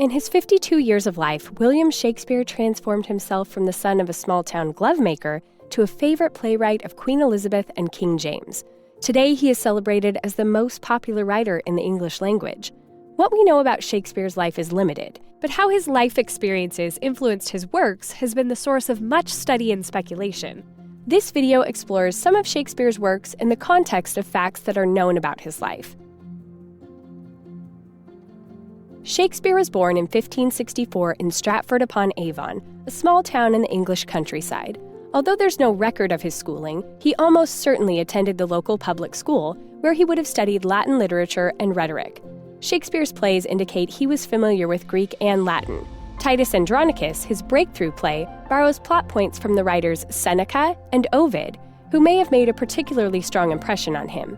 In his 52 years of life, William Shakespeare transformed himself from the son of a small-town glove-maker to a favorite playwright of Queen Elizabeth and King James. Today, he is celebrated as the most popular writer in the English language. What we know about Shakespeare's life is limited, but how his life experiences influenced his works has been the source of much study and speculation. This video explores some of Shakespeare's works in the context of facts that are known about his life. Shakespeare was born in 1564 in Stratford-upon-Avon, a small town in the English countryside. Although there's no record of his schooling, he almost certainly attended the local public school, where he would have studied Latin literature and rhetoric. Shakespeare's plays indicate he was familiar with Greek and Latin. Titus Andronicus, his breakthrough play, borrows plot points from the writers Seneca and Ovid, who may have made a particularly strong impression on him.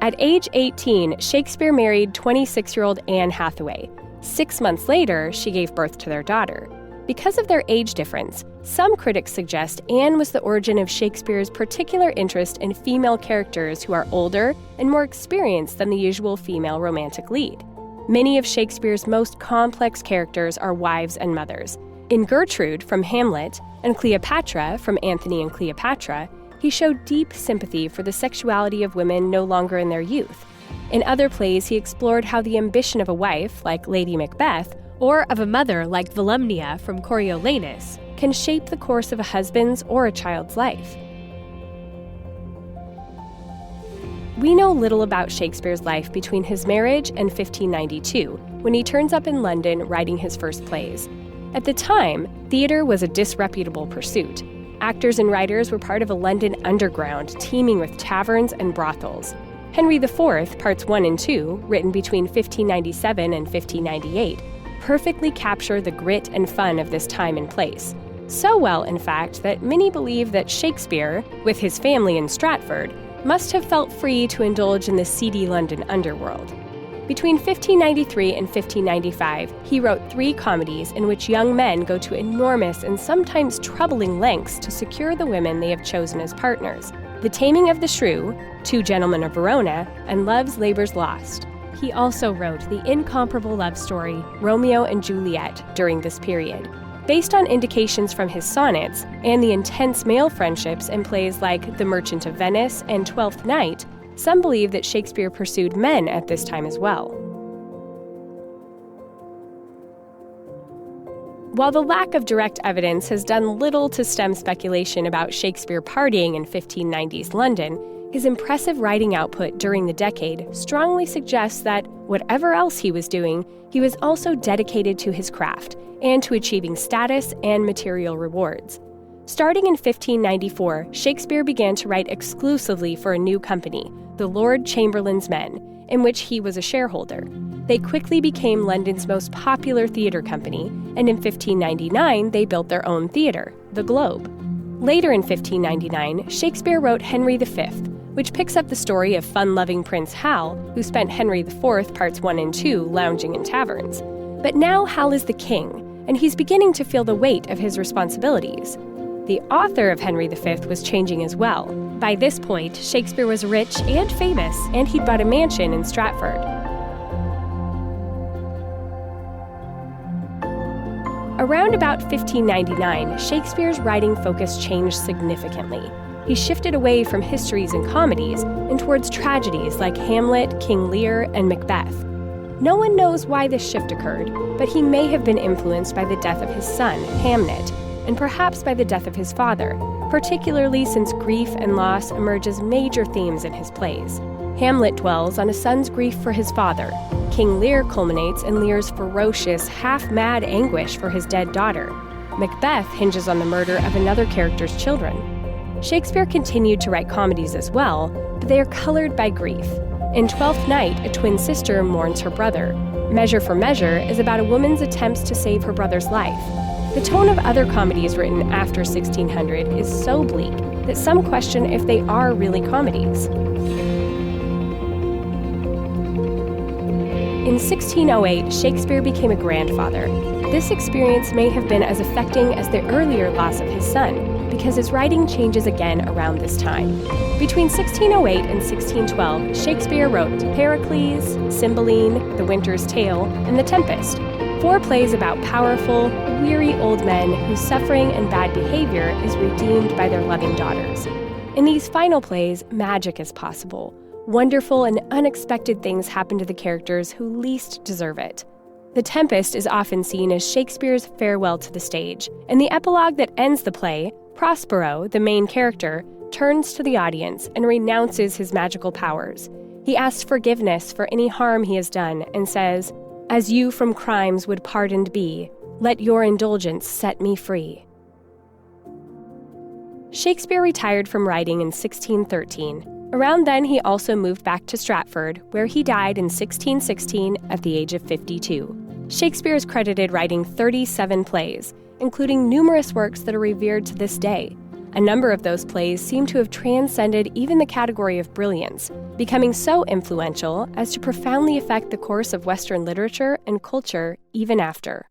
At age 18, Shakespeare married 26-year-old Anne Hathaway. 6 months later, she gave birth to their daughter. Because of their age difference, some critics suggest Anne was the origin of Shakespeare's particular interest in female characters who are older and more experienced than the usual female romantic lead. Many of Shakespeare's most complex characters are wives and mothers. In Gertrude from Hamlet and Cleopatra from Antony and Cleopatra, he showed deep sympathy for the sexuality of women no longer in their youth. In other plays, he explored how the ambition of a wife, like Lady Macbeth, or of a mother like Volumnia from Coriolanus, can shape the course of a husband's or a child's life. We know little about Shakespeare's life between his marriage and 1592, when he turns up in London writing his first plays. At the time, theater was a disreputable pursuit. Actors and writers were part of a London underground teeming with taverns and brothels. Henry IV, Parts 1 and 2, written between 1597 and 1598, perfectly capture the grit and fun of this time and place. So well, in fact, that many believe that Shakespeare, with his family in Stratford, must have felt free to indulge in the seedy London underworld. Between 1593 and 1595, he wrote 3 comedies in which young men go to enormous and sometimes troubling lengths to secure the women they have chosen as partners. The Taming of the Shrew, Two Gentlemen of Verona, and Love's Labour's Lost. He also wrote the incomparable love story, Romeo and Juliet, during this period. Based on indications from his sonnets and the intense male friendships in plays like The Merchant of Venice and Twelfth Night, some believe that Shakespeare pursued men at this time as well. While the lack of direct evidence has done little to stem speculation about Shakespeare partying in 1590s London, his impressive writing output during the decade strongly suggests that, whatever else he was doing, he was also dedicated to his craft and to achieving status and material rewards. Starting in 1594, Shakespeare began to write exclusively for a new company, the Lord Chamberlain's Men, in which he was a shareholder. They quickly became London's most popular theater company, and in 1599 they built their own theater, the Globe. Later in 1599, Shakespeare wrote Henry V, which picks up the story of fun-loving Prince Hal, who spent Henry IV Parts 1 and 2 lounging in taverns. But now Hal is the king, and he's beginning to feel the weight of his responsibilities. The author of Henry V was changing as well. By this point, Shakespeare was rich and famous, and he'd bought a mansion in Stratford. Around about 1599, Shakespeare's writing focus changed significantly. He shifted away from histories and comedies and towards tragedies like Hamlet, King Lear, and Macbeth. No one knows why this shift occurred, but he may have been influenced by the death of his son, Hamnet, and perhaps by the death of his father, particularly since grief and loss emerge as major themes in his plays. Hamlet dwells on a son's grief for his father. King Lear culminates in Lear's ferocious, half-mad anguish for his dead daughter. Macbeth hinges on the murder of another character's children. Shakespeare continued to write comedies as well, but they are colored by grief. In Twelfth Night, a twin sister mourns her brother. Measure for Measure is about a woman's attempts to save her brother's life. The tone of other comedies written after 1600 is so bleak that some question if they are really comedies. In 1608, Shakespeare became a grandfather. This experience may have been as affecting as the earlier loss of his son, because his writing changes again around this time. Between 1608 and 1612, Shakespeare wrote Pericles, Cymbeline, The Winter's Tale, and The Tempest. 4 plays about powerful, weary old men whose suffering and bad behavior is redeemed by their loving daughters. In these final plays, magic is possible. Wonderful and unexpected things happen to the characters who least deserve it. The Tempest is often seen as Shakespeare's farewell to the stage, and the epilogue that ends the play, Prospero, the main character, turns to the audience and renounces his magical powers. He asks forgiveness for any harm he has done and says, "As you from crimes would pardoned be, let your indulgence set me free." Shakespeare retired from writing in 1613. Around then, he also moved back to Stratford, where he died in 1616 at the age of 52. Shakespeare is credited writing 37 plays, including numerous works that are revered to this day. A number of those plays seem to have transcended even the category of brilliance, becoming so influential as to profoundly affect the course of Western literature and culture even after.